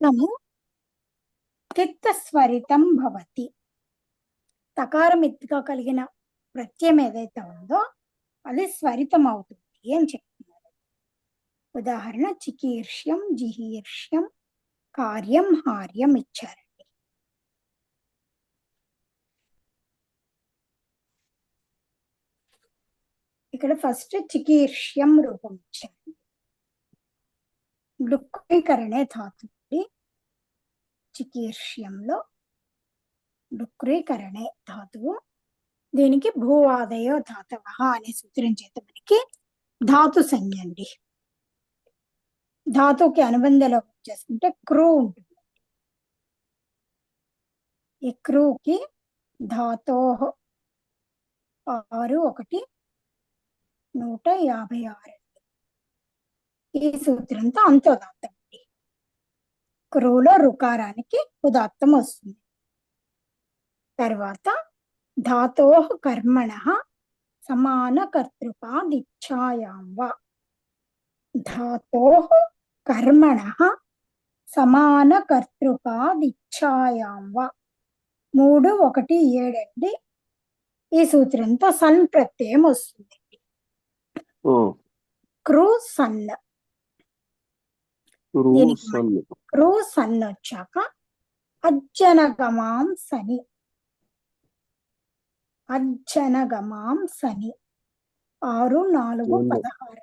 నము తిత్తస్వరితం భవతి. తకారం ఎత్తుగా కలిగిన ప్రత్యయం ఏదైతే ఉందో అది స్వరితం అవుతుంది అని చెప్తున్నారు. ఉదాహరణ చికీర్ష్యం, జిహీర్ష్యం, కార్యం, హార్యం ఇచ్చారండి. ఇక్కడ ఫస్ట్ చికీర్ష్యం రూపం ఇచ్చారండి. డుక్రీకరణే ధాతు. చికీర్ష్యంలో డుక్రీకరణే ధాతువు. దీనికి భూవాదయో ధాతవ అనే సూత్రం చేత మనకి ధాతు సంజ్ఞ అండి. ధాతువుకి అనుబంధంలో చేసుకుంటే క్రూ ఉంటుంది. ఈ క్రూకి ధాతో 6 1 156 ఈ సూత్రంతో అంతోదాత్తం అండి. క్రూలో రుకారానికి ఉదాత్తం వస్తుంది. తర్వాత ధాతో కర్మణ సమాన కర్తృపాదిచ్ఛాయాం వా. ధాతో కర్మణ సమాన కర్తృపాదిచ్ఛాయాం వా 3 1 7 అండి. ఈ సూత్రంతో సన్ ప్రత్యయం వస్తుంది. Crew sun. క్రూ సన్ వచ్చాక అజ్జనగమాం సని. అజ్జనగమాం సని 6 4 16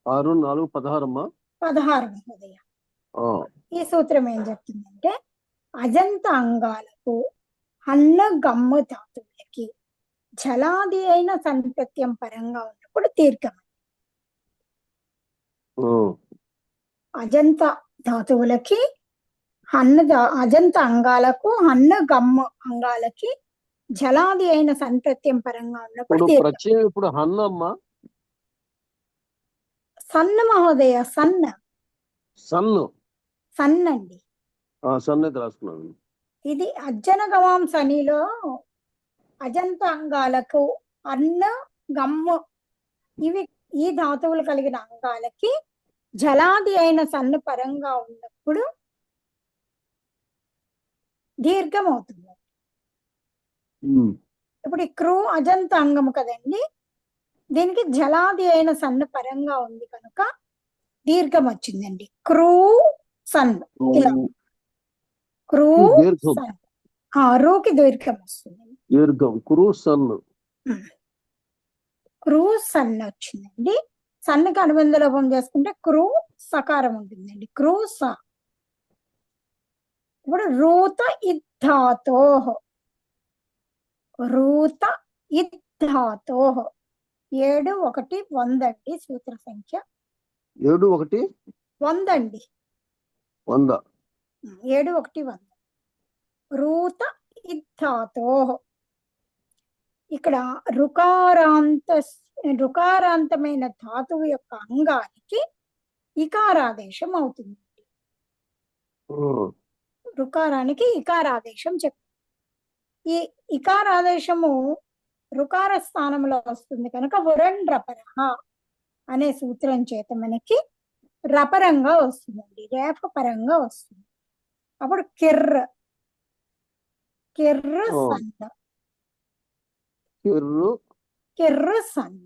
6 4 16 16 మహోదయ. ఈ సూత్రం ఏం చెప్తుందంటే అజంత అంగాలకు అన్న గమ్ము ధాతువులకి జలాది అయిన సంప్రత్యం పరంగా ఉన్నప్పుడు దీర్ఘం. అజంత ధాతువులకి అజంత అంగాలకు అన్న గమ్ము అంగాలకి జలాది అయిన సంప్రత్యం పరంగా ఉన్నప్పుడు ఇప్పుడు సన్న మహోదయ. సన్న అండి. ఇది అజ్జనగమాం సనిలో అజంత అంగాలకు అన్న గమ్ము ఇవి ఈ ధాతువులు కలిగిన అంగాలకి జలాది అయిన సన్న పరంగా ఉన్నప్పుడు దీర్ఘం అవుతుంది. ఇప్పుడు ఈ క్రూ అజంత అంగము కదండి, దీనికి జలాది అయిన సన్న పరంగా ఉంది కనుక దీర్ఘం వచ్చిందండి. క్రూ సన్. ఇలా క్రూ సన్. రూకి దీర్ఘం వస్తుంది. క్రూ సన్ వచ్చిందండి. సన్నకి అనుబంధ లోపం చేసుకుంటే క్రూ సకారం ఉంటుందండి. క్రూ స. ఇప్పుడు రూత ఇద్ధాతో. రూత ఇద్ధాతో 7 1 100 అండి సూత్ర సంఖ్య. 7 1 100 అండి. 100. 7 1 100. రూత ఇద్ధాతో. ఇక్కడ రుకారాంతమైన ధాతువు యొక్క అంగానికి ఇకారాదేశం అవుతుంది. రుకారానికి ఇకారాదేశం చెప్తుంది. ఈ ఇకారాదేశము రుకార స్థానంలో వస్తుంది కనుక ఉరణ్ రపరహ అనే సూత్రం చేత మనకి రపరంగా వస్తుందండి. రేఫ పరంగా వస్తుంది. అప్పుడు కిర్ర సన్న. కిర్రు సన్న.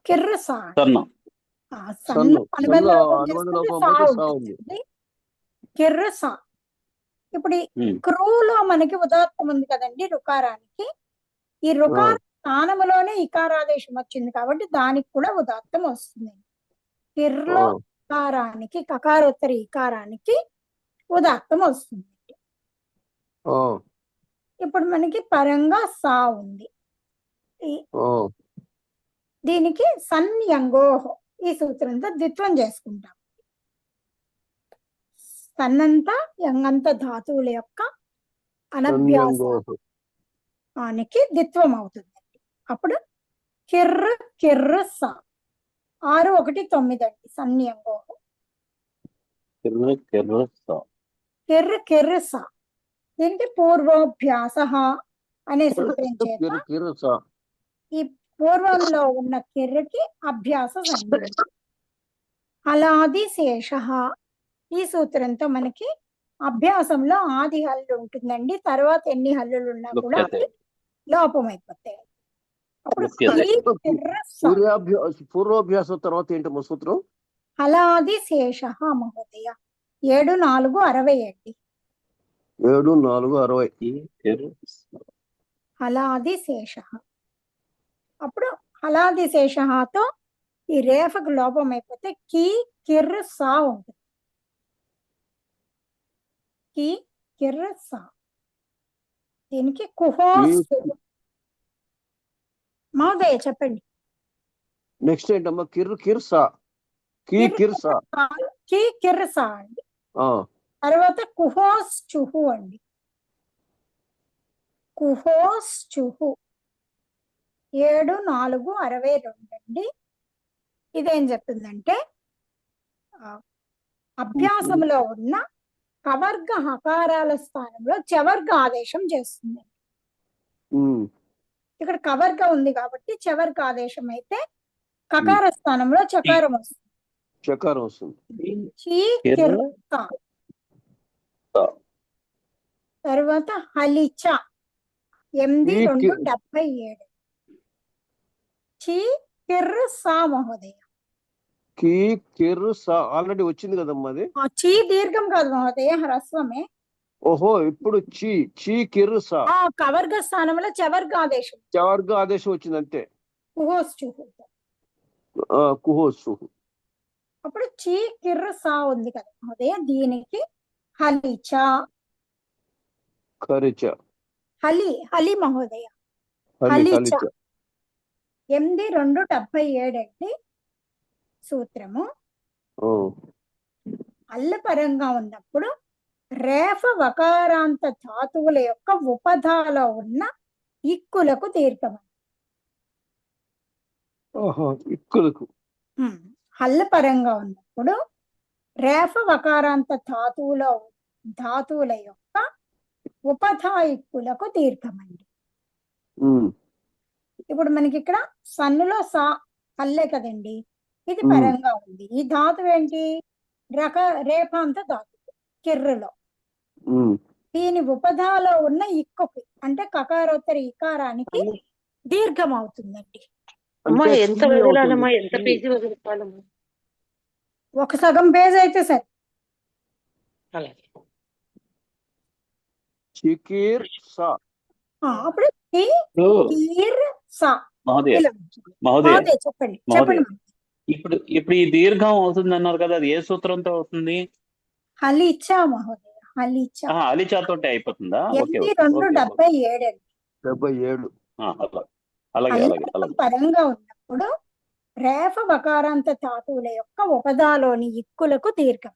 కిర్రు సా. ఇప్పుడు క్రూలో మనకి ఉదాత్తం ఉంది కదండి రుకారానికి. ఈ రుకార స్థానములోనే ఇకారాదేశం వచ్చింది కాబట్టి దానికి కూడా ఉదాత్తం వస్తుంది. కిర్లో ఇకారానికి కకారోత్తర ఇకారానికి ఉదాత్తం వస్తుంది. ఇప్పుడు మనకి పరంగా సా ఉంది. దీనికి సన్యంగోహో ఈ సూత్రంతో ద్విత్వం చేసుకుంటాం. సన్నంత యంగంత ధాతువుల యొక్క అనభ్యాసానికి ద్విత్వం అవుతుంది. అప్పుడు కిర్ర సా 6 1 9 అండి. సన్యంగోహో కిర్ర సా. దీనికి పూర్వోభ్యాస అనే సూత్రం చేత ఈ పూర్వంలో ఉన్న కిర్రకి అభ్యాస సంజ్ఞ. హలాది శేష. ఈ సూత్రంతో మనకి అభ్యాసంలో ఆది హల్లు ఉంటుందండి. తర్వాత ఎన్ని హల్లులు ఉన్నా కూడా లుప్యతే. అవి లోపం అయిపోతాయి. అప్పుడు లుప్యతే. పూర్వాభ్యాసం తర్వాత ఏంటమ్మా సూత్రం? హలాది శేష మహోదయ. 7 4 60 అండి. 7 4 60. హలాది శేష. అప్పుడు హలాది శేషతో ఈ రేఫకు లోపం అయిపోతే కి కిర్ సా ఉంటుంది. కి కిర్ సా. దీనికి కుహోస్. మహోదయ చెప్పండి. నెక్స్ట్ ఏంటమ్మా? కిర్సా. కిర్సా. కి కిర్ సా అండి. తర్వాత కుహోస్ చుహు అండి. కుహోస్ చుహు. 7 4 62 అండి. ఇదేం చెప్తుందంటే అభ్యాసంలో ఉన్న కవర్గ హకారాల స్థానంలో చవర్గ ఆదేశం చేస్తుంది. ఇక్కడ కవర్గ ఉంది కాబట్టి చవర్గ ఆదేశం అయితే కకార స్థానంలో చకారం వస్తుంది. చకారం వస్తుంది. తర్వాత హలిచ 8 2 77. చి కిర్ సా మహోదయ. కి కిర్ సా ఆల్రెడీ వచ్చింది కదమ్మా అది. చీ దీర్ఘం కాదు మహోదయ, హ్రస్వమే. ఓహో, ఇప్పుడు చి కిర్ సా కవర్గ స్థానంలో చవర్గ ఆదేశం. చవర్గ ఆదేశం వచ్చింది అంతే. కుహోస్ చుహు. కుహోస్. అప్పుడు చి కిర్ సా ఉంది కదా మహోదయ, దీనికి హలిచ. హలి మహోదయ. హలిచ 8 2 77 అండి సూత్రము. అల్లపరంగా ఉన్నప్పుడు రేఫ వకారాంత ధాతువుల యొక్క ఉపధాలో ఉన్న ఇక్కులకు దీర్ఘం. హల్లపరంగా ఉన్నప్పుడు రేఫ వకారాంత ధాతువుల యొక్క ఉపధా ఇక్కులకు దీర్ఘమండి. ఇప్పుడు మనకి ఇక్కడ సన్నులో సా హల్లే కదండి, ఇది పరంగా ఉంది. ఈ ధాతువు ఏంటి? రేఫాంత ధాతువు కిర్రులో. దీని ఉపధాలో ఉన్న ఇక్కుకి అంటే కకారోత్తర ఇకారానికి దీర్ఘం అవుతుందండి. ఎంత వదలాలమ్మా? ఎంత పేజీ వదులుతాలమ్మా? ఒక సగం పేజ్ అయితే సరే. అలాగే. అప్పుడు చెప్పండి. ఇప్పుడు ఈ దీర్ఘం అవుతుంది అన్నారు కదా, అది ఏ సూత్రంతో అవుతుంది? హలిచా మహోదయ. హలిచాతో అయిపోతుందా? 8 2 77 అలాగే. పరంగా ఉన్నప్పుడు రేఫ వకారాంత ధాతువుల యొక్క ఉపదాలోని ఇక్కులకు దీర్ఘం.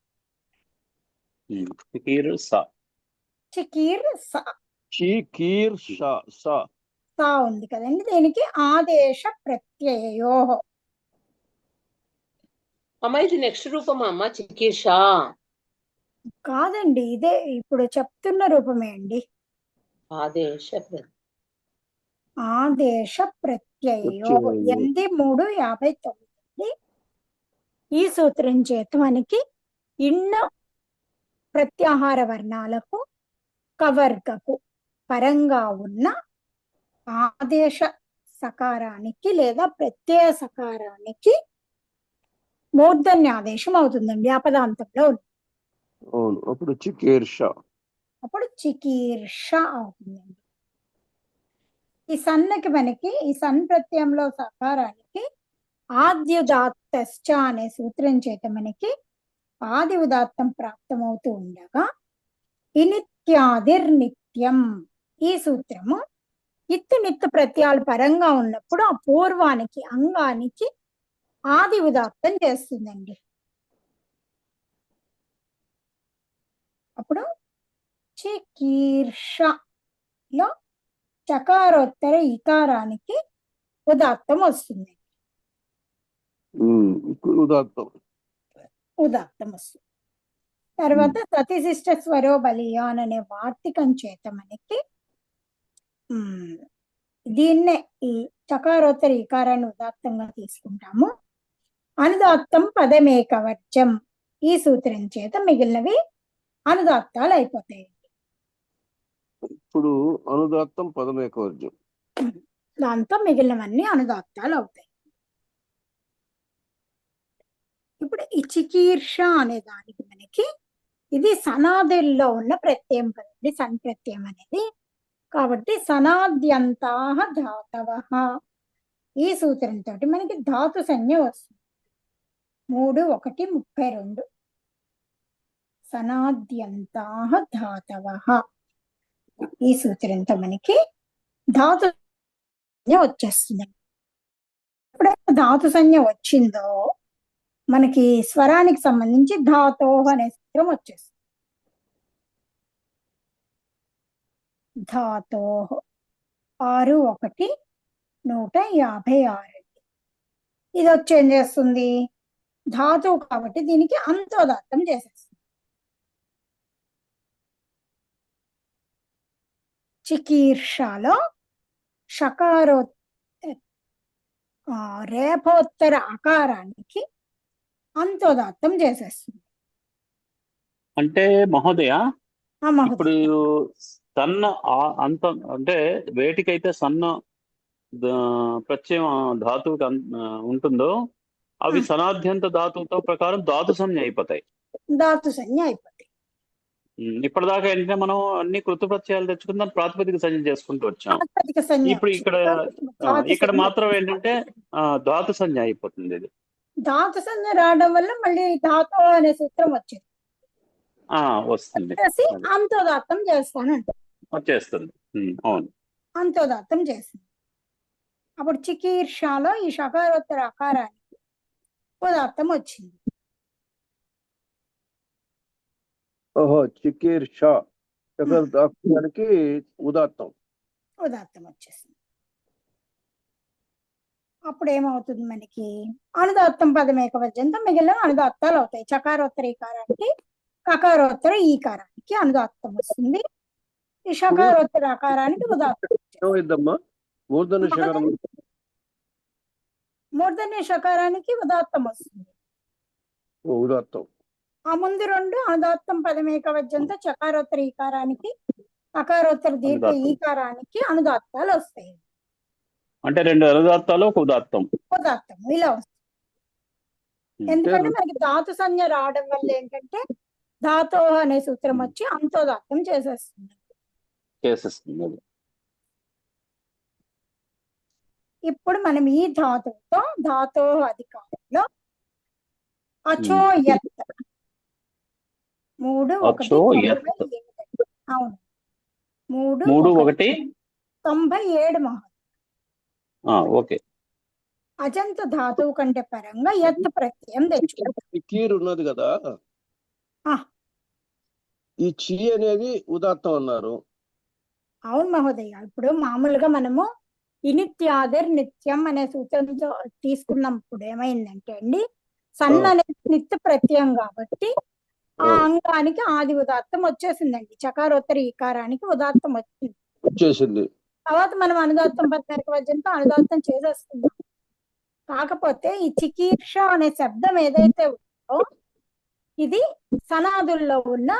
సా ఉంది కదండి, దీనికి ఆదేశ ప్రత్యయో. అమ్మా ఇది నెక్స్ట్ రూపమా అమ్మ? చికీర్షా కాదండి, ఇదే ఇప్పుడు చెప్తున్న రూపమే అండి. ఆదేశ ప్రత్యయో 8 3 59. ఈ సూత్రం చేత మనకి ఇన్న ప్రత్యాహార వర్ణాలకు కవర్గకు పరంగా ఉన్న ఆదేశ సకారానికి లేదా ప్రత్యయ సకారానికి మూర్ధన్య ఆదేశం అవుతుందండి అపదాంతంలో. అప్పుడు చికీర్ష అవుతుందండి. ఈ సన్నకి మనకి ఈ సన్ ప్రత్యయంలో సకారానికి ఆద్యుదాత్త అనే సూత్రం చేత మనకి ఆది ఉదాత్తం ప్రాప్తమవుతూ ఉండగా ఇనిత్యాదిర్నిత్యం ఈ సూత్రము ఇత్తు నిత్తు ప్రత్యయాలు పరంగా ఉన్నప్పుడు ఆ పూర్వానికి అంగానికి ఆది ఉదాత్తం చేస్తుందండి. అప్పుడు చికీర్షలో చకారోత్తర ఇకారానికి ఉదాత్తం వస్తుంది. తర్వాత ప్రతిశిష్ట స్వరో బలియాన్ అనే వార్తికం చేత మనకి దీన్నే ఈ చకారోత్తర ఇకారాన్ని ఉదాత్తంగా తీసుకుంటాము. అనుదాత్తం పదమేకవచం. ఈ సూత్రం చేత మిగిలినవి అనుదాత్తాలు అయిపోతాయి. ఇప్పుడు అనుదాత్తం పదమేకవర్జం. దాంతో మిగిలినవన్నీ అనుదాత్తాలు అవుతాయి. ఇప్పుడు ఈ చికీర్ష అనే దానికి మనకి ఇది సనాదుల్లో ఉన్న ప్రత్యయం కదండి, సన్ ప్రత్యయం అనేది. కాబట్టి సనాద్యంతాః ధాతవః. ఈ సూత్రంతో మనకి ధాతు సంజ్ఞ వస్తుంది. 3:1:32. సనాద్యంతాః ధాతవః. ఈ సూత్రంతో మనకి ధాతు సంజ్ఞ వచ్చేస్తుంది. ఎప్పుడైతే ధాతు సంజ్ఞ వచ్చిందో మనకి స్వరానికి సంబంధించి ధాతోః అనే సూత్రం వచ్చేస్తుంది. ధాతోః 6:1:156. ఇది వచ్చి ఏం చేస్తుంది? ధాతువు కాబట్టి దీనికి అంతోదాత్తం చేసేస్తుంది. చికీర్షలో రేపోత్తర అకారానికి అంతోదాత్తం చేసేస్తుంది. అంటే మహోదయ, ఆ మహోదయ. ఇప్పుడు సన్న అంత అంటే వేటికైతే సన్న ప్రత్యయం ధాతువుకి ఉంటుందో అవి సనాద్యంత ధాతువుతో ప్రకారం ధాతు సంజ్ఞ అయిపోతాయి. ధాతు సంజ్ఞ అయిపోతాయి. ఇప్పటిదాకా ఏంటంటే మనం అన్ని కృత ప్రత్యయాలు తెచ్చుకుని ప్రాతిపదిక సంజ్ఞ చేసుకుంటూ వచ్చాం. ప్రాతిపదిక సంజ్ఞ ఇప్పుడు ధాతు ఇక్కడ సంజ్ఞ. మాత్రం ఏంటంటే ధాతు సంజ్ఞ అయిపోతుంది. ఇది ధాతు సంజ్ఞ రావడం వల్ల మళ్ళీ ధాతు అనే సూత్రం వచ్చింది. వస్తుంది, అంతోదాత్తం చేస్తానంట. వచ్చేస్తుంది. అవును, అంతోదాత్తం చేసింది. అప్పుడు చికీర్షలో ఈ షకారోత్తర అకారానికి ఉదాత్తం వచ్చింది. ఓహో, చికీర్ష అక్షరానికి ఉదాత్తం వచ్చేసింది. అప్పుడు ఏమవుతుంది మనకి? అనుదాత్తం పదమేకవచనంతో మిగిలిన అనుదాత్తాలు అవుతాయి. చకారోత్తర ఈకారానికి కకారోత్తర ఈకారానికి అనుదాత్తం వస్తుంది. ఈ షకారోత్తర అకారానికి ఉదాత్తం. మూర్ధన్య షకారానికి ఉదాత్తం వస్తుంది. ఉదాత్తం. ఆ ముందు రెండు అనుదాత్తం పదమేకవచనంతో చకారోత్తర ఈకారానికి అకారోత్తర దీర్ఘ ఈకారానికి అనుదాత్తాలు వస్తాయి. అంటే రెండు అనుదాత్తాలు ఒక ఉదాత్తం ఇలా వస్తుంది. ఎందుకంటే మనకి ధాతు సంజ్ఞ రావడం వల్ల ఏంటంటే ధాతో అనే సూత్రం వచ్చి అంతోదాత్తం చేసేస్తుంది. ఇప్పుడు మనం ఈ ధాతువుతో ధాతో అధికారంలో అచోయత్ 3:1:97. అవును, 3:1:97 మహా. ఓకే. అజంత ధాతువు కంటే పరంగా ఎత్ ప్రత్యయం తెచ్చుకుంటాం. ఉన్నది కదా, ఈ చి అనేది ఉదాత్తం అన్నారు. అవును మహోదయ. ఇప్పుడు మామూలుగా మనము ఇనిత్యాదర్ నిత్యం అనే సూత్రంతో తీసుకున్నప్పుడు ఏమైందంటే అండి, సన్న అనేది నిత్య ప్రత్యయం కాబట్టి ఆ అంగానికి ఆది ఉదాత్తం వచ్చేసిందండి. చకారోత్తర ఈకారానికి ఉదాత్తం వచ్చేసింది. తర్వాత మనం అనుదాత్తం పదమేకవచనంతో అనుదాత్తం చేసేస్తున్నాం. కాకపోతే ఈ చికీర్ష అనే శబ్దం ఏదైతే ఉందో ఇది సనాదుల్లో ఉన్న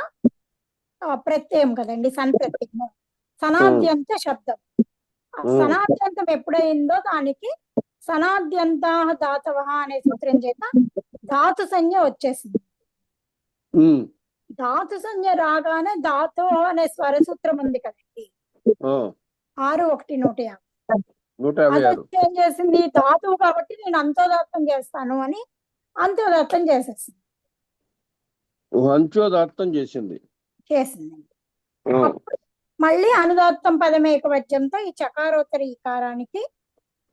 ప్రత్యయం కదండి, సన్ ప్రత్యయం. సనాద్యంత శబ్దం. సనాద్యంతం ఎప్పుడైందో దానికి సనాద్యంతాః ధాతవః అనే సూత్రం చేత ధాతు సంజ్ఞ వచ్చేసింది. ధాతు సంజ్ఞ రాగానే ధాతో అనే స్వర సూత్రం ఉంది కదండి, 6:1:150. ఏం చేసింది? ధాతువు కాబట్టి నేను అంతోదాత్తం చేస్తాను అని అంతోదాత్తం చేసేసింది. చేసింది. మళ్ళీ అనుదాత్తం పదమేకవచనంతో ఈ చకారోత్తర ఈకారానికి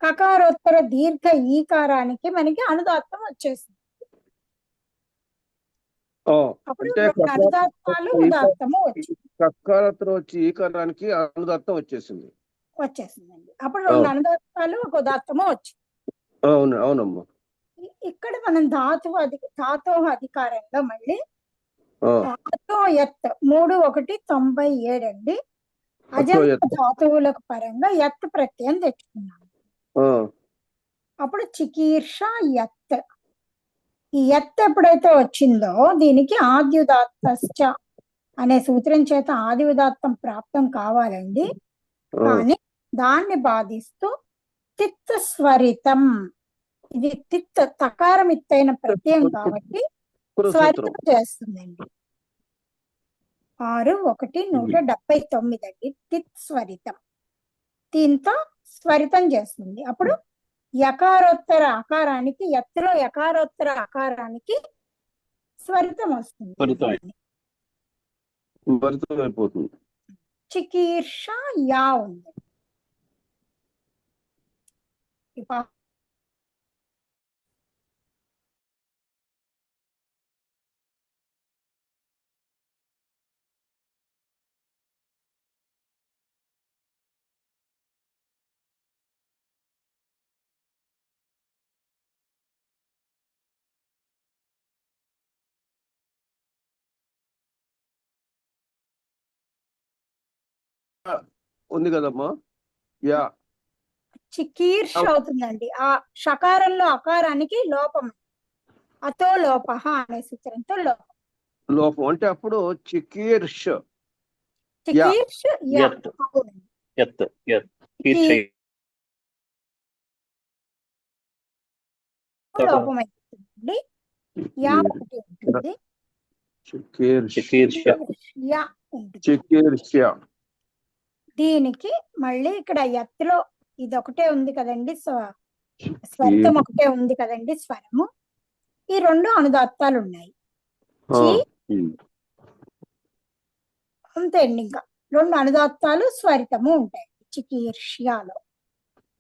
కకారోత్తర దీర్ఘ ఈకారానికి మనకి అనుదాత్తం వచ్చేసింది. అప్పుడు అనుదాత్తాలు ఉదాత్తము వచ్చింది. కకారోత్తర వచ్చి ఈకారానికి అనుదాత్తం వచ్చేసిందండి. అప్పుడు రెండు అనుదాత్తాలు ఒక ఉదాత్తము వచ్చింది. అవునమ్మా. ఇక్కడ మనం ధాతో అధికారంలో మళ్ళీ అచోయత్ 3:1:97 అండి. అజంత ధాతువులకు పరంగా ఎత్ ప్రత్యయం తెచ్చుకున్నాము. అప్పుడు చికీర్ష ఎత్ ఈ ఎత్ ఎప్పుడైతే వచ్చిందో దీనికి ఆద్యుదాత్తశ్చ అనే సూత్రం చేత ఆది ఉదాత్తం ప్రాప్తం కావాలండి. కానీ దాన్ని బాధిస్తూ తిత్ స్వరితం, ఇది తిత్ తకారం ఇత్తైన ప్రత్యయం కాబట్టి స్వరితం చేస్తుందండి. 6/1/179 అండి తిత్ స్వరితం. దీంతో స్వరితం చేస్తుంది. అప్పుడు యకారోత్తర ఆకారానికి, ఎత్తులో యకారోత్తర ఆకారానికి స్వరితం వస్తుంది. చికీర్ష యా ఉంది. ఉంది కదమ్మా. యా చికీర్ష అవుతుందండి. ఆ షకారంలో అకారానికి లోపం, అతో లోప అనే సూత్రంతో లోపం. లోపం అంటే అప్పుడు చికీర్ష చికీర్ష యా యత్. అవునండి. ఎత్ కీర్ష లోపం అయిపోతుందండి. యా ఒకటి ఉంటుంది. చికీర్ష యా ఉంటుంది. చికీర్ష. దీనికి మళ్ళీ ఇక్కడ ఎత్తులో ఇది ఒకటే ఉంది కదండి, స్వరితం ఒకటే ఉంది కదండి స్వరము. ఈ 2 అనుదాత్తాలు ఉన్నాయి. అంతే అండి. ఇంకా 2 అనుదాత్తాలు స్వరితము ఉంటాయి చికీర్ష్యాలో.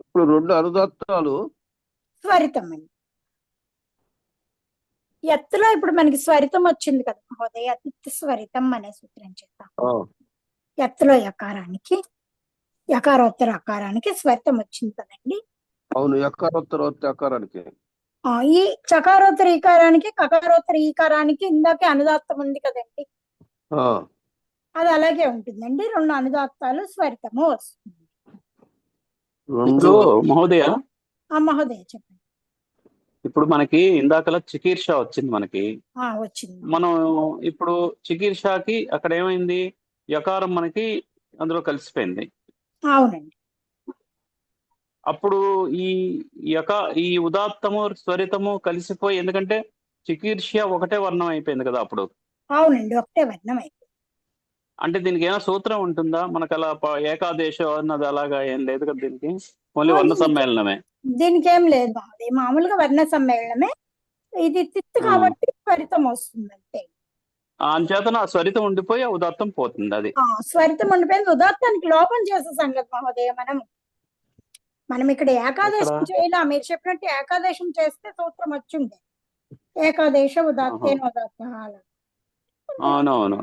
ఇప్పుడు 2 అనుదాత్తాలు స్వరితం అండి. ఎత్తులో ఇప్పుడు మనకి స్వరితం వచ్చింది కదా మహోదయ, తిత్ స్వరితం అనే సూత్రం చేత ఎత్తులో యకారానికి, యకారోత్తర అకారానికి స్వరితం వచ్చింది కదండి. అవును, యకారోత్తర అకారానికి. ఈ చకారోత్తర ఈకారానికి, కకారోత్తర ఈకారానికి ఇందాకే అనుదాత్తం ఉంది కదండి, అది అలాగే ఉంటుందండి. 2 అనుదాత్తాలు స్వరితము వస్తుంది. మహోదయ, మహోదయ చెప్పండి. ఇప్పుడు మనకి ఇందాకలా చికీర్ష వచ్చింది మనకి. వచ్చింది. మనం ఇప్పుడు చికీర్షకి అక్కడ ఏమైంది, యకారం మనకి అందులో కలిసిపోయింది. అవునండి. అప్పుడు ఈ ఉదాత్తము స్వరితము కలిసిపోయి, ఎందుకంటే చికీర్ష ఒకటే వర్ణం అయిపోయింది కదా అప్పుడు. అవునండి, ఒకటే వర్ణం అయిపోయింది. అంటే దీనికి ఏమైనా సూత్రం ఉంటుందా మనకు? అలా ఏకాదేశం అన్నది అలాగా ఏం లేదు కదా దీనికి, ఓన్లీ వర్ణ సమ్మేళనమే. దీనికి ఏం లేదు బాగుంది, మామూలుగా వర్ణ సమ్మేళనమే. ఇది తిత్తు కాబట్టి స్వరితం వస్తుంది అంతే. అంచేతన ఆ స్వరితం ఉండిపోయి ఆ ఉదాత్తం పోతుంది. అది స్వరితం ఉండిపోయింది, ఉదాత్తానికి లోపం చేసే సంగతి మహోదయ. మనం ఇక్కడ ఏకాదేశం చేయాల, మీరు చెప్పినట్టు ఏకాదేశం చేస్తే సూత్రం వచ్చింది. ఏకాదేశ ఉదాత్తేన ఉదాత్త. అవునవును,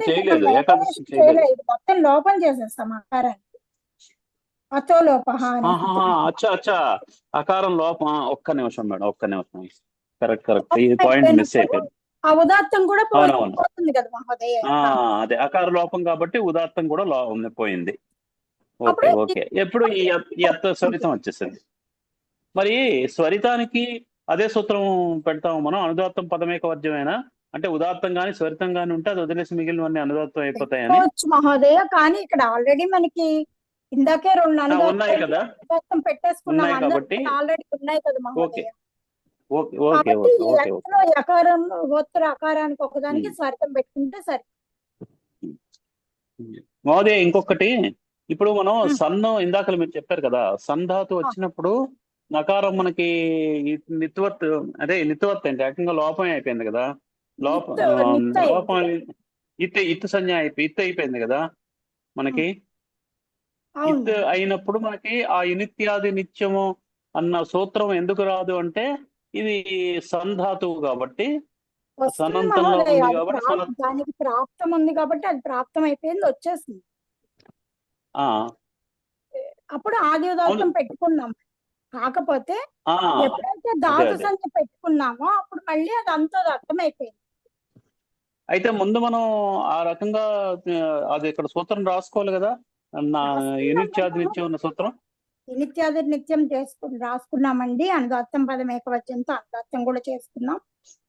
చేయలేదు, ఏకాదశి చేయలేదు. మొత్తం లోపం చేసేస్తాం ఆకారానికి. అతో లోప. అచ్చా అకారం లోపం. ఒక్క నిమిషం మేడం, ఒక్క నిమిషం. కరెక్ట్, ఈ పాయింట్ మిస్ అయిపోయింది. ఆ ఉదాత్తం కూడా పోతుంది కదా మహోదయ. అదే అకార లోపం కాబట్టి ఉదాత్తం కూడా పోయింది. ఓకే. ఎప్పుడు ఈ స్వరితం వచ్చేసింది. మరి స్వరితానికి అదే సూత్రం పెడతాము మనం. అనుదాత్తం పదమేక వర్జ్యమేనా అంటే ఉదాత్తం గాని స్వరితం గాని ఉంటే అది వదిలేసి మిగిలినవన్నీ అనుదాత్తం అయిపోతాయని మహోదయ. కానీ ఇక్కడ ఆల్రెడీ మనకి ఇందాకే 2 ఉన్నాయి కదా, అనుదాత్తం పెట్టేసుకున్నాం కాబట్టి ఆల్రెడీ ఉన్నాయి కదా మహోదయ. ఓకే. యకారం గోత్ర అకారానికి ఒకదానికి స్వరితం పెట్టుకుంటే సరే. మహోదయ, ఇంకొకటి, ఇప్పుడు మనం సన్ను ఇందాక మీరు చెప్పారు కదా, సంధాతు వచ్చినప్పుడు నకారం మనకి నిత్వత్, అదే నిత్వత్ అంటే ఏకంగా లోపం అయిపోయింది కదా. లోపం ఇత్తు సంజ్ఞ ఇత్తు అయిపోయింది కదా మనకి. ఇత్తు అయినప్పుడు మనకి ఆ ఇనిత్యాది నిత్యము అన్న సూత్రం ఎందుకు రాదు అంటే ఇది సంధాతువు కాబట్టి, సనంతంలో ఉంది కాబట్టి, దానికి ప్రాప్తం ఉంది కాబట్టి అది ప్రాప్తం అయిపోయింది, వచ్చేసింది. అప్పుడు ఆది ఉదాత్తం పెట్టుకున్నాం. కాకపోతే ఎప్పుడైతే ధాతు సంఖ్య పెట్టుకున్నామో అప్పుడు మళ్ళీ అది అంతోదాత్తం అయిపోయింది. అయితే ముందు మనం ఆ రకంగా అది ఇక్కడ సూత్రం రాసుకోవాలి కదా, ఇనిత్యాది నిత్యం ఉన్న సూత్రం. ఇనిత్యాది నిత్యం రాసుకున్నామండి. అనుదాత్తం పదం ఏకవచనంతో అనుదాత్తం కూడా చేసుకున్నాం.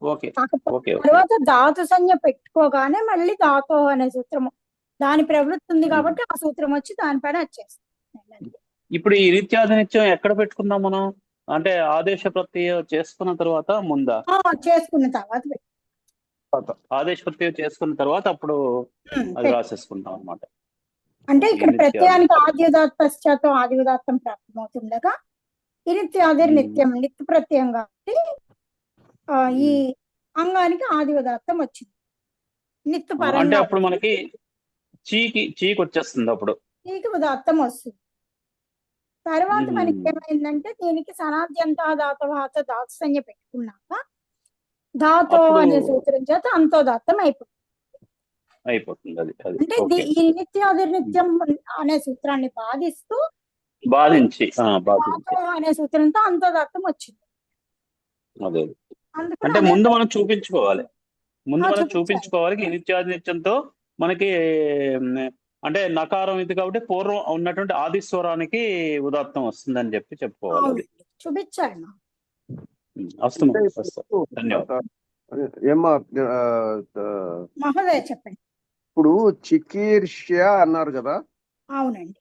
ఓకే కాకపోతే ఓకే ఓకే తర్వాత ధాతు సంజ్ఞ పెట్టుకోగానే మళ్ళీ ధాతో అనే సూత్రము దాని ప్రవృత్తి ఉంది కాబట్టి ఆ సూత్రం వచ్చి దానిపైన వచ్చేస్తుంది. ఇప్పుడు ఈ నిత్యాధినిత్యం ఎక్కడ పెట్టుకున్నాం మనం? అంటే ఆదేశ ప్రత్యయం చేసుకున్న తర్వాత ముందా? చేసుకున్న తర్వాత ఆదేశ ప్రత్యయం చేసుకున్న తర్వాత అప్పుడు అది పెట్టు. రాసేసుకుంటాం అన్నమాట. అంటే ఇక్కడ ఈ ప్రత్యయానికి నిత్యాది ఆద్యుదాత్ పశ్చాత్తం ఆదివుదాత్తం ప్రాప్తమవుతుండగా ఈ నిత్యాదిర్ నిత్యం నిత్య ప్రత్యయం కాబట్టి ఈ అంగానికి ఆదివుదాత్తం వచ్చింది. నిత్య అంటే పరంగా అప్పుడు మనకి చీకి వచ్చేస్తుంది అప్పుడు. చీకి ఉదాత్తం వస్తుంది. తర్వాత మనకి ఏమైందంటే దీనికి సనాద్యంత ధాతవాత ధాతు సంజ్ఞ పెట్టుకున్నాక ధాతో అప్పుడు అనే సూత్రం చేత అంతోదాత్తం అయిపోతుంది అది అంటే ఓకే. ఈ నిత్యాదిర్ నిత్యం అనే సూత్రాన్ని బాధిస్తూ బాధించి ధాతో అనే సూత్రంతో అంతోదాత్తం వచ్చింది. అదే అందుకని అంటే అదే ముందు మనం చూపించుకోవాలి. చూపించాలి. చూపించుకోవాలి ఈ నిత్యాధినిత్యంతో మనకి అంటే నకారం ఇది కాబట్టి పూర్వం ఉన్నటువంటి ఆదిస్వరానికి ఉదాత్తం వస్తుందని చెప్పుకోవాలి. అది చూపించాలి. ధన్యవాదాలు. ఏమ్మా మహోదయ చెప్పండి. ఇప్పుడు చికీర్ష్య అన్నారు కదా. అవునండి.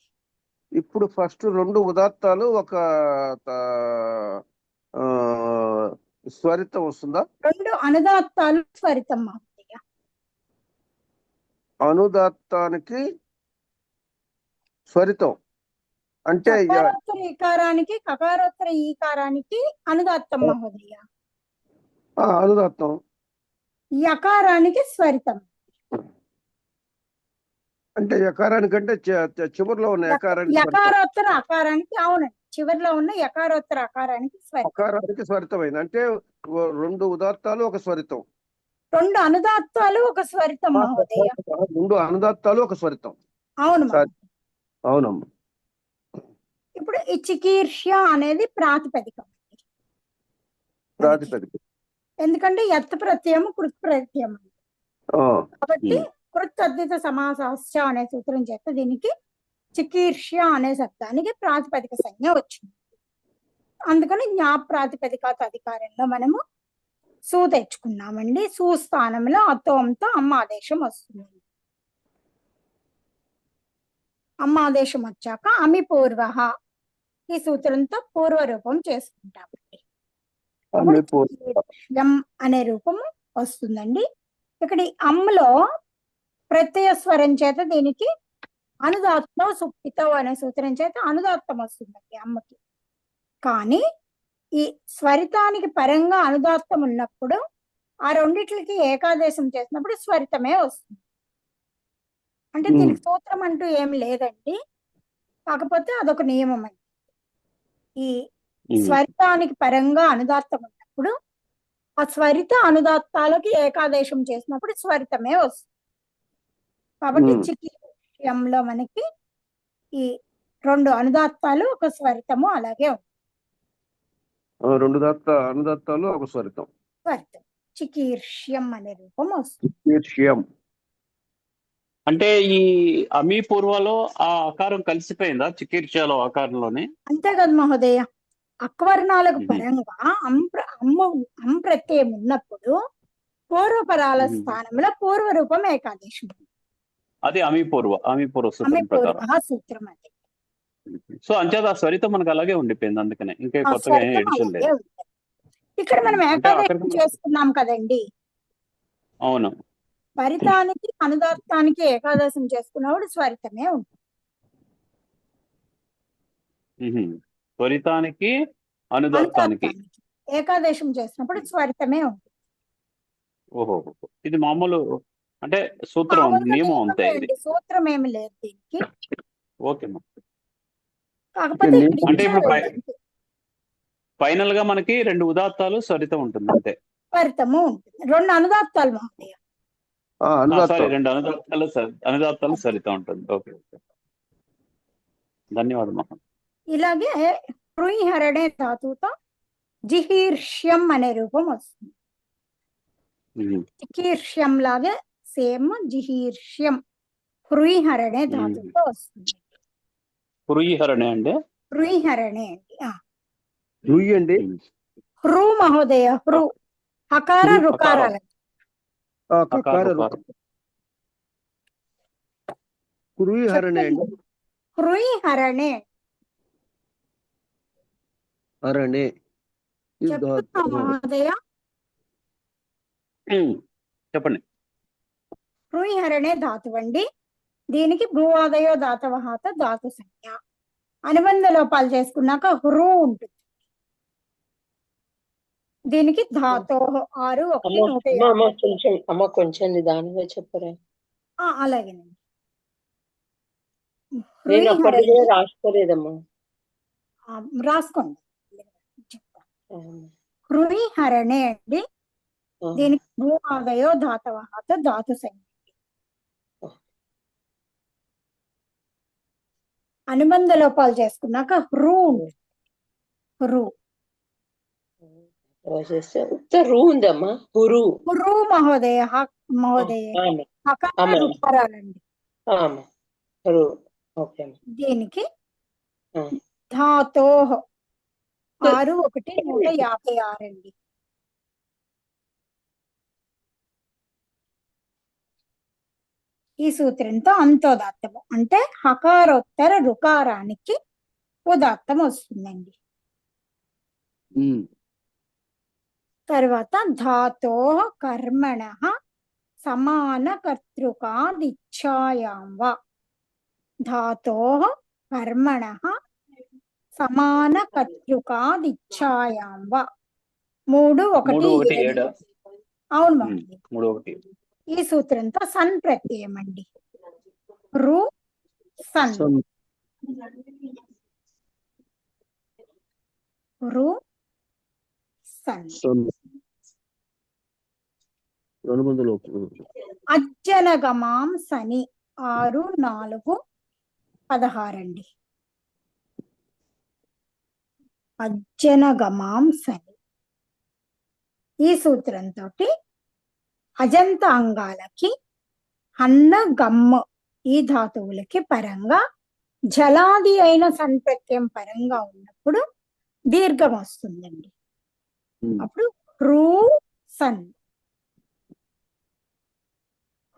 ఇప్పుడు ఫస్ట్ 2 ఉదాత్తాలు ఒక స్వరితం వస్తుందా? 2 అనుదాత్తాలు స్వరితం మహోదయ. అనుదాత్తానికి స్వరితం అంటే చకారోత్తర ఈకారానికి కకారోత్తర ఈకారానికి అనుదాత్తం మహోదయ. అనుదాత్తం యకారానికి స్వరితం. అంటే యకారానికంటే చివరిలో ఉన్న యకారానికి యకారోత్తర అకారానికి అవునండి చివరిలో ఉన్న యకారోత్తర అకారానికి స్వరితం. అకారానికి స్వరితమైంది అంటే 2 ఉదాత్తాలు ఒక స్వరితం. 2 అనుదాత్తాలు ఒక స్వరితం మహోదయ. 2 అనుదాత్తాలు ఒక స్వరితం. అవును. అవునమ్మా. ఇప్పుడు ఈ చికీర్ష్య అనేది ప్రాతిపదికం. ఎందుకంటే యత్ ప్రత్యయం కృత్ ప్రత్యయం కాబట్టి కృత్ అద్విత సమాసాశ్చ అనే సూత్రం చేత దీనికి చికీర్ష్య అనే శబ్దానికి ప్రాతిపదిక సంజ్ఞ వచ్చింది. అందుకని జ్ఞా ప్రాతిపదికాత అధికారంలో మనము సు తెచ్చుకున్నామండి. సు స్థానంలో అతోంతో అమ్మ ఆదేశం వస్తుంది. అమ్మ ఆదేశం వచ్చాక అమి పూర్వ ఈ సూత్రంతో పూర్వరూపం చేసుకుంటామండి. అనే రూపము వస్తుందండి. ఇక్కడ ఈ అమ్మలో ప్రత్యయ స్వరం చేత దీనికి అనుదాత్తం సుప్పితో అనే సూత్రం చేత అనుదాత్తం వస్తుందండి అమ్మకి. కానీ ఈ స్వరితానికి పరంగా అనుదాత్తం ఉన్నప్పుడు ఆ రెండిట్లకి ఏకాదేశం చేసినప్పుడు స్వరితమే వస్తుంది. అంటే దీనికి సూత్రం అంటూ ఏం లేదండి. కాకపోతే అదొక నియమం అండి. ఈ స్వరితానికి పరంగా అనుదాత్తం ఉన్నప్పుడు ఆ స్వరిత అనుదాత్తాలకి ఏకాదేశం చేసినప్పుడు స్వరితమే వస్తుంది. కాబట్టి చికీర్ష్యంలో మనకి ఈ 2 అనుదాత్తాలు ఒక స్వరితము అలాగే ఉంది. 2 అనుదాత్తాలు ఒక స్వరితం. స్వరితం చికీర్ష్యం అనే రూపం వస్తుంది. చికీర్ష్యం అంటే ఈ అమీ పూర్వలో ఆ ఆకారం కలిసిపోయిందా చికీర్ష్యలో ఆకారంలోనే? అంతే కదా మహోదయ. అక్వర్ణాలకు పరంగా అం ప్రత్యయం ఉన్నప్పుడు పూర్వపరాల స్థానంలో పూర్వ రూపం ఏకాదేశం. అది అమీ పూర్వ సూత్రం అది. సో అంచేత స్వరితం మనకు అలాగే ఉండిపోయింది. అందుకనే ఇంకా కొత్తగా ఎడిషన్ లేదు. ఇక్కడ మనం ఏకాదేశం చేసుకున్నాం కదండి. అవును. స్వరితానికి అనుదాత్తానికి ఏకాదశం చేసుకున్నప్పుడు స్వరితమే ఉంటుంది. స్వరితానికి అనుదాత్తానికి ఏకాదేశం చేసినప్పుడు స్వరితమే ఉంటుంది. ఓహో, ఇది మామూలు అంటే సూత్రం నియమం అంతే. సూత్రం ఏమి లేదు దీనికి. ఓకే. కాకపోతే అంటే ఇప్పుడు ఫైనల్ గా మనకి 2 ఉదాత్తాలు స్వరితం ఉంటుంది అంతే. స్వరితము ఉంటుంది. 2 అనుదాత్తాలు మహోదయ. 2 అనుదాత్తాలు స్వరితం ఉంటుంది. ఓకే. ధన్యవాదాలు. ఇలాగే హృహరణే ధాతుతో జిహీర్ష్యం అనే రూపం వస్తుంది. చికీర్ష్యం లాగే సేమ్ జిహీర్ష్యం హృహరణే ధాతుతో వస్తుంది. హృహరణే అండి. హృహరణే అండి. అండి హృ మహోదయ. హృ హకార కురు- రుకారాల కకార రుకారం. కురుయి హరణే అండి. హృయ్ హరణే. హరణే ఇది చెప్తున్నా మహోదయ. చెప్పండి. హృయ్ హరణే ధాతువు అండి. దీనికి భూవాదయో ధాతవహాత ధాతు సంజ్ఞ. అనుబంధ లోపాలు చేసుకున్నాక హృ ఉంటుంది. దీనికి ధాతో 6 1 150. కొంచెం నిదానంగా చెప్పరా? అలాగేనండి. నేను హృయ్ అప్పటి హరణే కూడా రాసుకోలేదమ్మా. రాసుకోండి. హృయ్ హరణే అండి. దీనికి భూవాదయో ధాతవహాత ధాతు సంజ్ఞ. అనుబంధ లోపాలు చేసుకున్నాక హృ ఉంటుంది. హృ ఉత్త రూ ఉందమ్మా. హురు. హృ మహోదయ. మహోదయ హకార రుకారాలండి. హురు. ఓకే. దీనికి ధాతో 6 1 156 అండి. ఈ సూత్రంతో అంతోదాత్తము అంటే హకారోత్తర రుకారానికి ఉదాత్తం వస్తుందండి. తర్వాత ధాతో కర్మణ సమాన కర్తృకాదిచ్ఛాయాం వా. ధాతో కర్మణ సమాన కర్తృకాదిచ్ఛాయాం వా. 3 1 7. అవును బాగుంది. 3 1. ఈ సూత్రంతో సన్ ప్రత్యయం అండి. రు సన్. రు సన్. అజ్జనగమాం సని 6 4 16 అండి. అజ్జనగమాం సని. ఈ సూత్రంతో అజంత అంగాలకి అన్న గమ్మ ఈ ధాతువులకి పరంగా జలాది అయిన సంప్రత్యయం పరంగా ఉన్నప్పుడు దీర్ఘం వస్తుందండి. అప్పుడు హృ సన్.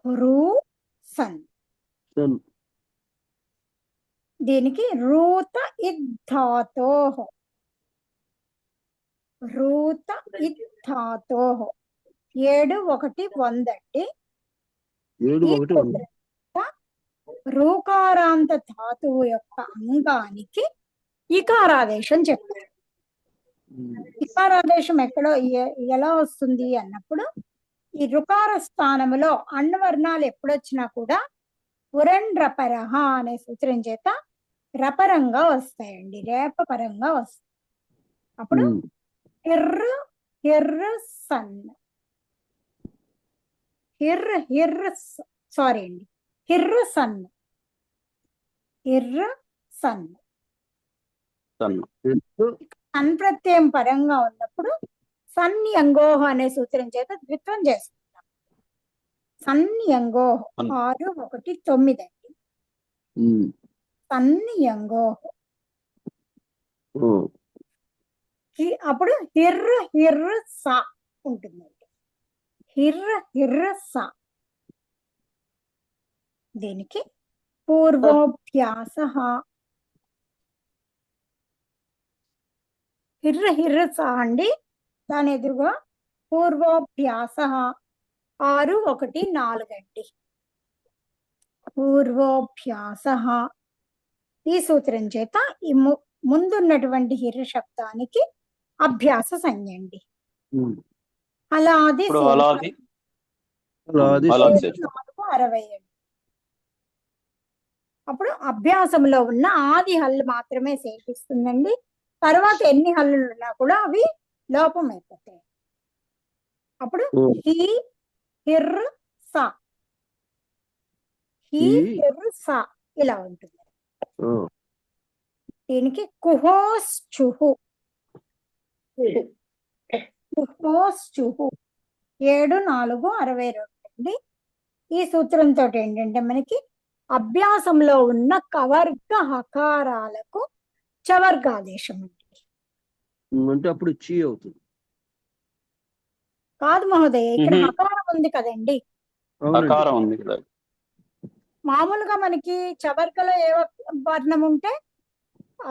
హృ సన్. దీనికి రూత ఇద్ధాతో. రూత ఇద్ధాతో 7 1 100 అండి. రూకారాంత ధాతువు యొక్క అంగానికి ఇకారాదేశం చెప్పారు. ఇకారాదేశం ఎక్కడో ఎలా వస్తుంది అన్నప్పుడు ఈ రుకార స్థానములో అన్నవర్ణాలు ఎప్పుడొచ్చినా కూడా ఉరణ్ రపరహ అనే సూత్రం చేత రపరంగా వస్తాయండి. రేపపరంగా వస్తాయి. అప్పుడు హిర్ర సన్. సారీ అండి. హిర్ర సన్. హిర్ర సన్. సన్ ప్రత్యయం పరంగా ఉన్నప్పుడు సన్యంగోహ అనే సూత్రం చేత ద్విత్వం చేసుకుంటాం. సన్యంగోహ 6 1 9 అండి. సన్యంగోహ. అప్పుడు హిర్ర సా ఉంటుందండి. హిర్ర సా. దీనికి పూర్వోభ్యాస. హిర్ర సా అండి. దాని ఎదురుగా పూర్వోభ్యాస 6 1 4 అండి. పూర్వోభ్యాస. ఈ సూత్రం చేత ఈ ముందున్నటువంటి హిర్ర శబ్దానికి అభ్యాస సంజ్ఞ అండి. అలాది 60 అండి. అప్పుడు అభ్యాసంలో ఉన్న ఆది హల్లు మాత్రమే శేషిస్తుందండి. తర్వాత ఎన్ని హల్లులు ఉన్నా కూడా అవి లోపం అయిపోతాయి. అప్పుడు హిర్ర సా. హిర్ర సా ఇలా ఉంటుంది. దీనికి కుహోశ్చుహు. కుహోశ్చుహు 7 4 62 అండి. ఈ సూత్రంతో ఏంటంటే మనకి అభ్యాసంలో ఉన్న కవర్గ హకారాలకు చవర్గాదేశం అండి. అంటే అప్పుడు చీ అవుతుంది. కాదు మహోదయ, ఇక్కడ మ్మ్. హకారం ఉంది కదండి. అవునండి. అకారం ఉంది ఇక్కడ. మామూలుగా మనకి చవర్గలో ఏ వర్ణం ఉంటే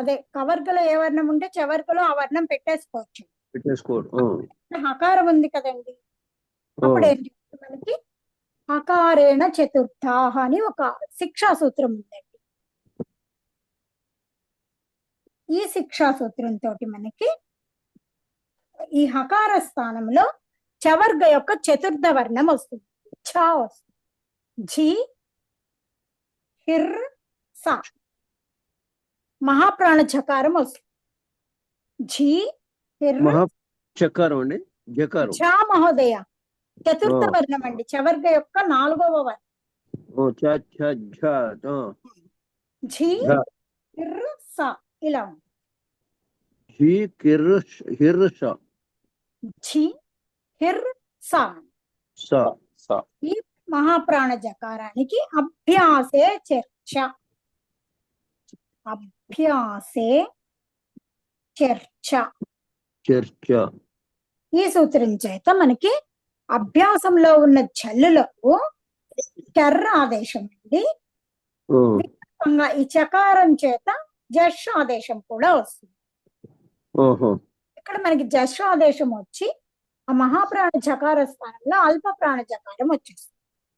అదే కవర్గలో ఏ వర్ణం ఉంటే చవర్గలో ఆ వర్ణం పెట్టేసుకోవచ్చు. పెట్టేసుకోడు. హకారం ఉంది కదండి. అప్పుడు ఏంటి మనకి హకారేణ చతుర్థాహ అని ఒక శిక్షా సూత్రం ఉందండి. ఈ శిక్షా సూత్రంతో మనకి ఈ హకార స్థానంలో చవర్గ యొక్క చతుర్థ వర్ణం వస్తుంది. ఛ వస్తుంది. ఝి, హిర్, సా. మహాప్రాణ చకారం వస్తుంది. ఝి, హిర్, చకారం అండి. జకారం. ఝ మహోదయ చతుర్థ ఓ. వర్ణం అండి. చవర్గ యొక్క 4వ వర్ణం. ఝి, ఝ. హిర్, సా ఇలా ఉంది. ఝి, కిర్, హిర్, స. ఝి, హిర్, సా. స. స. ఈ మహాప్రాణ జకారానికి అభ్యాసే చర్చ. అభ్యాసే చర్చ. చర్చ. ఈ సూత్రం చేత మనకి అభ్యాసంలో ఉన్న జల్లులకు కర్ర ఆదేశం అండి. ఈ చకారం చేత జష్ ఆదేశం కూడా వస్తుంది. ఇక్కడ మనకి జష్ ఆదేశం వచ్చి ఆ మహాప్రాణ జకార స్థానంలో అల్ప ప్రాణ జకారం వచ్చేస్తుంది.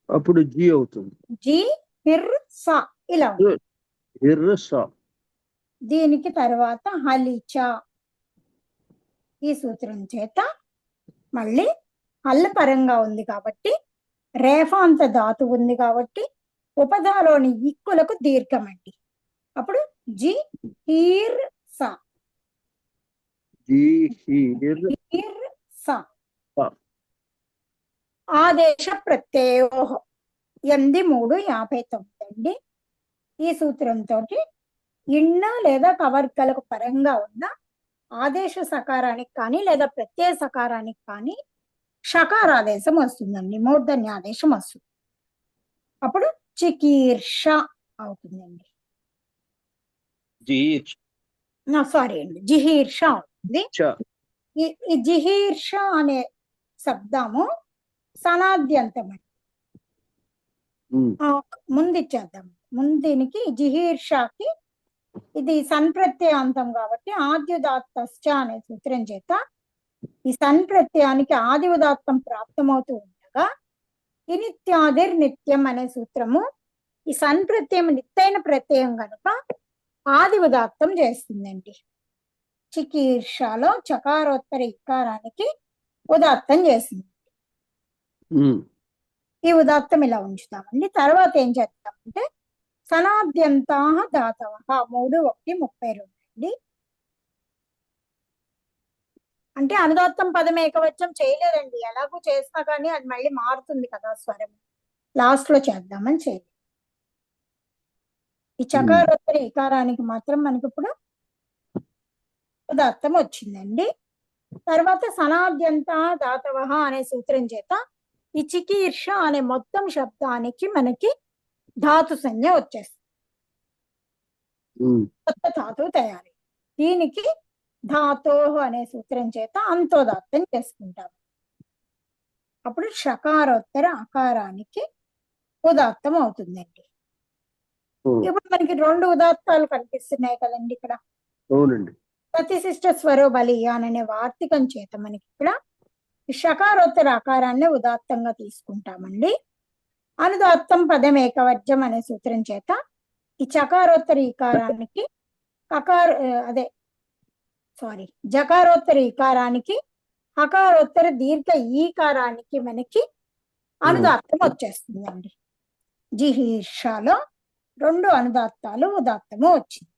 అప్పుడు జీ అవుతుంది. జి, హిర్, సా ఇలా ఉంది. హిర్, స. దీనికి తర్వాత హలిచ. ఈ సూత్రం చేత మళ్ళీ హల్ల పరంగా ఉంది కాబట్టి రేఫాంత ధాతు ఉంది కాబట్టి ఉపధాలోని ఇక్కులకు దీర్ఘం అండి. అప్పుడు జి, హీర్, సా. జీ, హీర్, హీర్, సా. సా. ఆదేశ ప్రత్యయో 8359 అండి. ఈ సూత్రంతో ఇన్న లేదా కవర్గలకు పరంగా ఉన్న ఆదేశ సకారానికి కానీ లేదా ప్రత్యయ సకారానికి కానీ షకారాదేశం వస్తుందండి. మూర్ధన్యాదేశం వస్తుంది. అప్పుడు చికీర్ష అవుతుందండి. సారీ అండి, జిహీర్ష అవుతుంది. ఈ జిహీర్ష అనే శబ్దము సనాద్యంతం అండి. ముందు ఇచ్చేద్దాం. ముందునికి జిహీర్షకి ఇది సన్ప్రత్యయాంతం కాబట్టి ఆద్యుదాత్తశ్చ అనే సూత్రం చేత ఈ సన్ప్రత్యయానికి ఆది ఉదాత్తం ప్రాప్తమవుతూ ఉండగా ఈ నిత్యాదిర్ నిత్యం అనే సూత్రము ఈ సన్ప్రత్యయం నిత్తైన ప్రత్యయం కనుక ఆది ఉదాత్తం చేస్తుందండి. చికీర్షలో చకారోత్తర ఇకారానికి ఉదాత్తం చేస్తుంది. ఈ ఉదాత్తం ఇలా ఉంచుతామండి. తర్వాత ఏం చేస్తామంటే సనాద్యంతా ధాతవ 3:1:32 అండి. అంటే అనుదాత్తం పదం ఏకవచనం చేయలేదండి. ఎలాగూ చేసినా కానీ అది మళ్ళీ మారుతుంది కదా స్వరం. లాస్ట్ లో చేద్దామని చేయలేదు. ఈ చకారోత్తర ఇకారానికి మాత్రం మనకి ఇప్పుడు ఉదాత్తం వచ్చిందండి. తర్వాత సనాద్యంత ధాతవ అనే సూత్రం చేత ఈ చికీర్ష అనే మొత్తం శబ్దానికి మనకి ధాతు సంజ్ఞ వచ్చేస్తుంది. కొత్త ధాతువు తయారీ. దీనికి ధాతో అనే సూత్రం చేత అంతోదాత్తం చేసుకుంటాము. అప్పుడు షకారోత్తర అకారానికి ఉదాత్తం అవుతుందండి. ఇప్పుడు మనకి 2 ఉదాత్తాలు కనిపిస్తున్నాయి కదండి ఇక్కడ. అవునండి. ప్రతిశిష్ట స్వరో బలీయాన్ అనే వార్తికం చేత మనకి ఇక్కడ షకారోత్తర ఆకారాన్ని ఉదాత్తంగా తీసుకుంటామండి. అనుదాత్తం పదం ఏకవర్జం అనే సూత్రం చేత ఈ చకారోత్తర ఈకారానికి జకారోత్తర ఈకారానికి హకారోత్తర దీర్ఘ ఈకారానికి మనకి అనుదాత్తం వచ్చేస్తుందండి. జిహీర్షలో 2 అనుదాత్తాలు ఉదాత్తము వచ్చింది.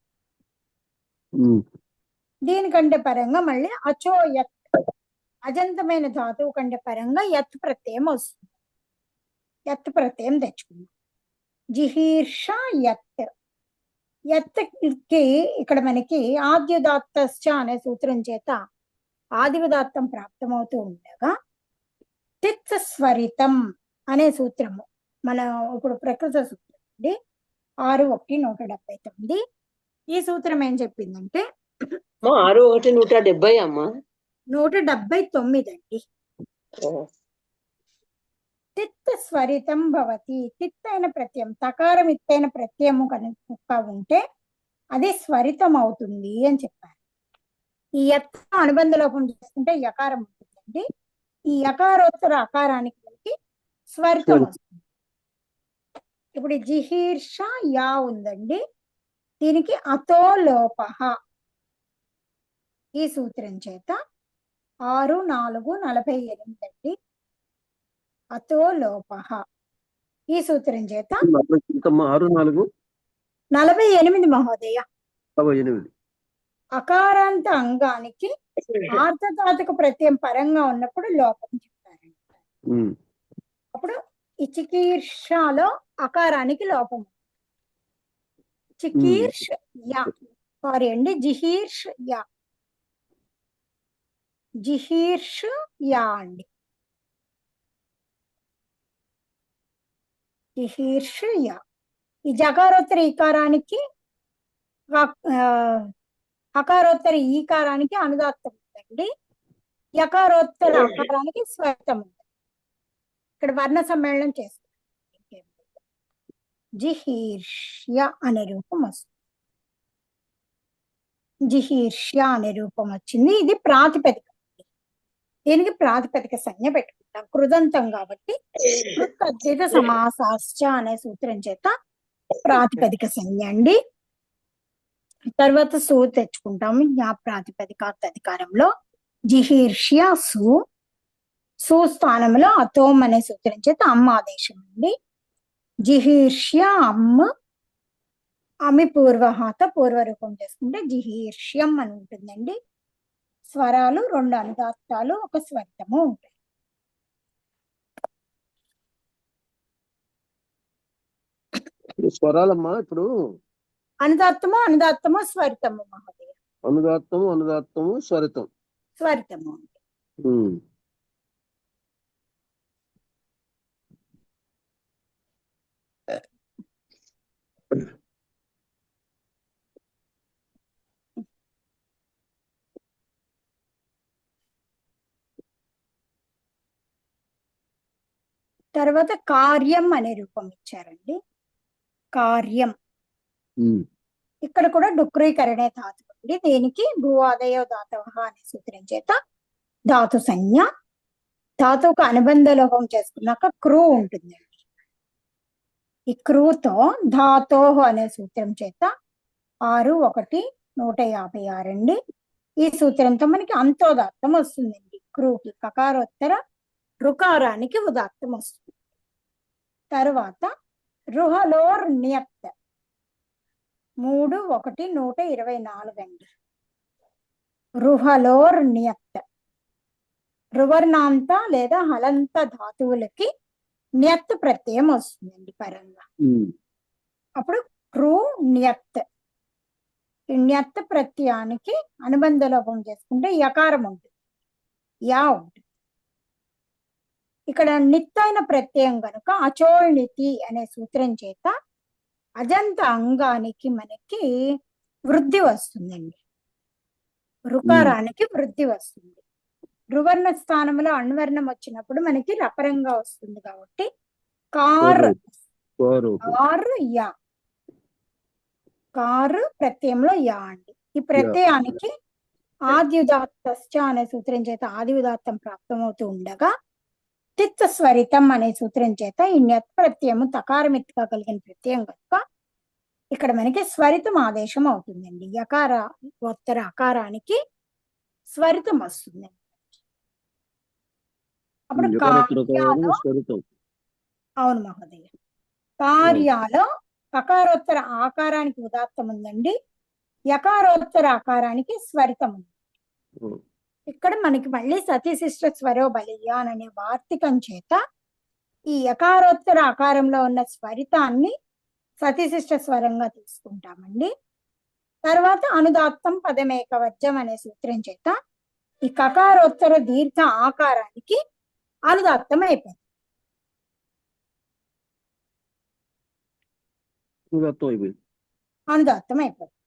దీనికంటే పరంగా మళ్ళీ అచో యత్ అజంతమైన ధాతువు కంటే పరంగా యత్ ప్రత్యయం వస్తుంది. యత్ ప్రత్యయం తెచ్చుకుందాం. జిహీర్ష యత్. యత్కి ఇక్కడ మనకి ఆద్యుదాత్తశ్చ అనే సూత్రం చేత ఆది ఉదాత్తం ప్రాప్తమవుతూ ఉండగా తిత్ స్వరితం అనే సూత్రము మన ఇప్పుడు ప్రకృత సూత్రం అండి. 6:1:179. ఈ సూత్రం ఏం చెప్పిందంటే 6:1:170 అమ్మా 179 అండి. తిత్ స్వరితం భవతి. తిత్ అయిన ప్రత్యయం, తకారం ఇత్తైన ప్రత్యయము కనుక ఉంటే అది స్వరితం అవుతుంది అని చెప్పారు. ఈ యత్ అనుబంధ లోపం చేసుకుంటే యకారం ఉంటుందండి. ఈ యకారోత్తర అకారానికి మనకి స్వరితం వస్తుంది. ఇప్పుడు జిహీర్ష యా ఉందండి, దీనికి అతో లోపః ఈ సూత్రం చేత 6×4=48 అండి. అతో లోపః ఈ సూత్రం చేత 48 మహోదయ. 48. అకారాంత అంగానికి ఆర్ధధాతుక ప్రత్యయం పరంగా ఉన్నప్పుడు లోపం చెప్తారండి. అప్పుడు ఈ చికీర్షలో అకారానికి లోపం. చికీర్ష్ యా, సారీ అండి, జిహీర్ష్ యా, జిహీర్ష్ యా అండి, జిహీర్ష్ యా. ఈ జకారోత్తర ఈకారానికి అకారోత్తర ఈకారానికి అనుదాత్తం ఉందండి, యకారోత్తర అకారానికి స్వరితం ఉంది. ఇక్కడ వర్ణ సమ్మేళనం చేస్తుంది. జిహీర్ష్య అనే రూపం వస్తుంది. జిహీర్ష్య అనే రూపం వచ్చింది. ఇది ప్రాతిపదిక. దీనికి ప్రాతిపదిక సంజ్ఞ పెట్టుకుంటాం, కృదంతం కాబట్టి కృతద్ధిత సమాసాశ్చ అనే సూత్రం చేత ప్రాతిపదిక సంజ్ఞ అండి. తర్వాత సు తెచ్చుకుంటాము. జ్ఞా ప్రాతిపదిక అధికారంలో జిహీర్ష్య సు, సు స్థానంలో అతోమ్ అనే సూత్రం చేత అమ్మ ఆదేశం అండి. జిహీర్ష్య అమ్మ, అమి పూర్వహాత పూర్వరూపం చేసుకుంటే జిహీర్ష్యం అని ఉంటుందండి. స్వరాలు 2 అనుదాత్తాలు 1 స్వరితము ఉంటాయి. స్వరాలమ్మా ఇప్పుడు అనుదాత్తము స్వరితము మహోదయ. అనుదాత్తము స్వరితం. స్వరితము తర్వాత కార్యం అనే రూపం ఇచ్చారండి. కార్యం ఇక్కడ కూడా డుక్రీకరణే ధాతు అండి. దీనికి భూవాదయో ధాతవ అనే సూత్రం చేత ధాతు సంజ్ఞ. ధాతువుకు అనుబంధ లోపం చేసుకున్నాక క్రూ ఉంటుందండి. ఈ క్రూతో ధాతోహ అనే సూత్రం చేత 6×1=156 అండి. ఈ సూత్రంతో మనకి అంతోదాత్తం వస్తుందండి. క్రూకి కకారోత్తర రుకారానికి ఉదాత్తం వస్తుంది. తర్వాత రుహలోర్ నియత్ 3×1=124 అండి. రుహలోర్ నియత్ రువర్ణాంత లేదా హలంత ధాతువులకి నియత్ ప్రత్యయం వస్తుందండి పరంగా. అప్పుడు క్రూ నియత్. ఈ నియత్ ప్రత్యయానికి అనుబంధ లోపం చేసుకుంటే యకారం ఉంటుంది, యా ఉంటుంది. ఇక్కడ నిత్తైన ప్రత్యయం కనుక అచోల్నితి అనే సూత్రం చేత అజంత అంగానికి మనకి వృద్ధి వస్తుందండి, రుకారానికి వృద్ధి వస్తుంది. రువర్ణ స్థానంలో అణ్వర్ణం వచ్చినప్పుడు మనకి రపరంగా వస్తుంది కాబట్టి కార్ యా, కారు ప్రత్యయంలో యా అండి. ఈ ప్రత్యయానికి ఆద్యుదాత్త అనే సూత్రం చేత ఆది ఉదాత్తం ప్రాప్తమవుతూ ఉండగా తిత్ స్వరితం అనే సూత్రం చేత ఈ న్యత్ ప్రత్యయము తకారమిత్తుగా కలిగిన ప్రత్యయం కనుక ఇక్కడ మనకి స్వరితం ఆదేశం అవుతుందండి. యకార ఉత్తర అకారానికి స్వరితం వస్తుంది. అప్పుడు అవును మహోదయ, కార్యాలో కకారోత్తర ఆకారానికి ఉదాత్తం ఉందండి, యకారోత్తర ఆకారానికి స్వరితం ఉంది. ఇక్కడ మనకి మళ్ళీ సతీశిష్ట స్వరో బలీయాన్ అనే వార్తికం చేత ఈ యకారోత్తర ఆకారంలో ఉన్న స్వరితాన్ని సతీశిష్ట స్వరంగా తీసుకుంటామండి. తర్వాత అనుదాత్తం పదమేకవర్జం అనే సూత్రం చేత ఈ కకారోత్తర దీర్ఘ ఆకారానికి అనుదాత్తం అయిపోయింది. అనుదాత్తం అయిపోయింది.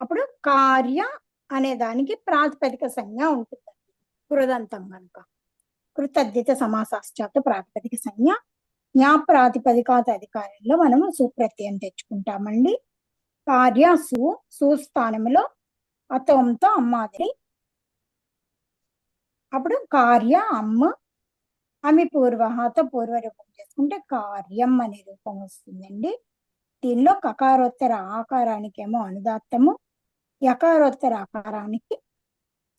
అప్పుడు కార్య అనే దానికి ప్రాతిపదిక సంజ్ఞ ఉంటుంది కృదంతం కనుక. కృతద్ధిత సమాసాశ్చాత్ ప్రాతిపదిక సంజ్ఞ జ్ఞా ప్రాతిపదికాత అధికారంలో మనము సుప్రత్యయం తెచ్చుకుంటామండి. కార్య సుస్థానంలో అతోంతో అమ్మాదిరి. అప్పుడు కార్య అమ్మ అమి పూర్వతో పూర్వ రూపం చేసుకుంటే కార్యం అనే రూపం వస్తుందండి. దీనిలో కకారోత్తర ఆకారానికి ఏమో అనుదాత్తము, యకారోత్తర ఆకారానికి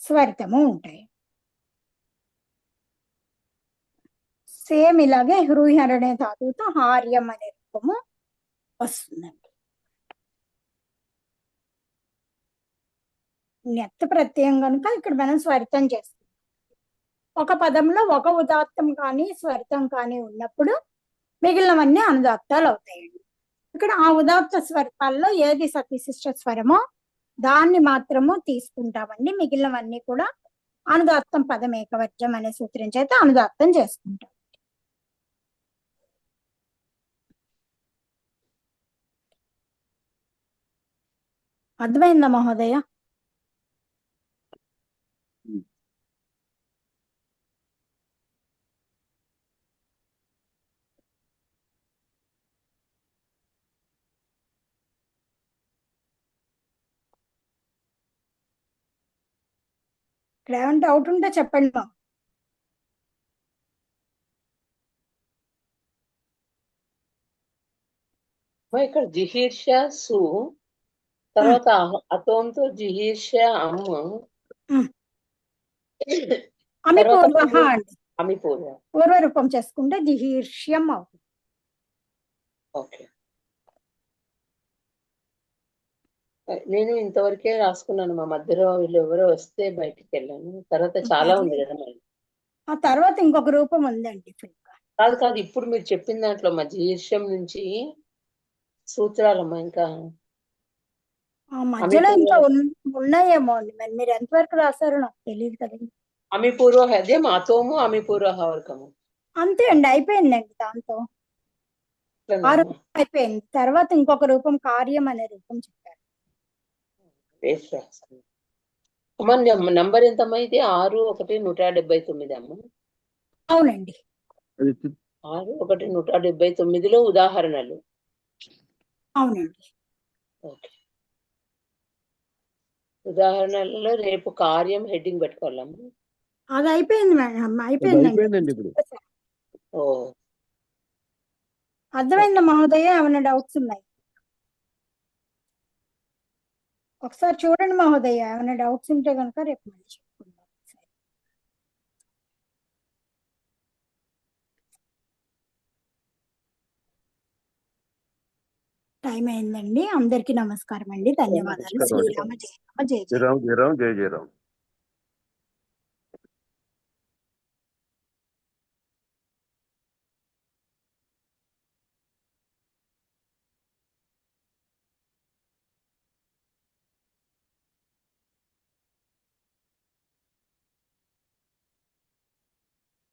స్వరితము ఉంటాయి. సేమ్ ఇలాగే హృహరణే ధాతువుతో హార్యం అనే రూపము వస్తుందండి. నెత్త ప్రత్యయం కనుక ఇక్కడ మనం స్వరితం చేస్తాం. ఒక పదంలో ఒక ఉదాత్తం కానీ స్వరితం కానీ ఉన్నప్పుడు మిగిలినవన్నీ అనుదాత్తాలు అవుతాయండి. ఇక్కడ ఆ ఉదాత్త స్వరితాల్లో ఏది సతిశిష్ట స్వరమో దాన్ని మాత్రము తీసుకుంటామండి. మిగిలినవన్నీ కూడా అనుదాత్తం పదం ఏకవర్జం అనే సూత్రం చేత అనుదాత్తం చేసుకుంటాం. అర్థమైందా మహోదయ? ఇక్కడ ఏమైనా డౌట్ ఉంటే చెప్పండి మా. ఇక్కడ జిహీర్ష సు, తర్వాత అతోంతో జిహీర్ష అమ్మ, అమి తర్వాత పూర్వ అండి. అమి పూర్వ. పూర్వ రూపం చేసుకుంటే జిహీర్ష్యం అవుతుంది. ఓకే, నేను ఇంతవరకే రాసుకున్నాను. మా మధ్యలో వీళ్ళు ఎవరో వస్తే బయటికి వెళ్ళాను. తర్వాత చాలా ఉంది కదా మరి. ఆ తర్వాత ఇంకొక రూపం ఉందండి. కాదు కాదు, ఇప్పుడు మీరు చెప్పిన దాంట్లో మా జీర్ష్యం నుంచి సూత్రాలమ్మా ఇంకా ఆ మధ్యలో ఇంకా ఉన్నాయేమో అండి. మరి మీరు ఎంతవరకు రాశారో నాకు తెలియదు కదండి. అమి పూర్వ హృదయం అతోము అమి పూర్వ వర్గము అంతే అండి, అయిపోయిందండి. దాంతో ఆ రూపం అయిపోయింది. తర్వాత ఇంకొక రూపం కార్యం అనే రూపం చెప్పారు. అమ్మ నంబర్ ఎంతమ్మా ఇది? 6-1-179 అమ్మ. అవునండి, 6-1-179లో ఉదాహరణలు. అవునండి. ఓకే, ఉదాహరణలలో రేపు కార్యం హెడ్డింగ్ పెట్టుకోవాలమ్మా. అది అయిపోయింది మేడం, అయిపోయిందండి ఇప్పుడు. ఓ, అర్థమైందా మహోదయ? ఏమైనా డౌట్స్ ఉన్నాయి ఒకసారి చూడండి మహోదయ. ఏమైనా డౌట్స్ ఉంటే కనుక రేపు మళ్ళీ చెప్పుకుందాం. టైం అయిందండి. అందరికీ నమస్కారం అండి. ధన్యవాదాలు. శ్రీరామ జయ రామ జయ జయ. జయరాం జయరాం జయ జయరాం.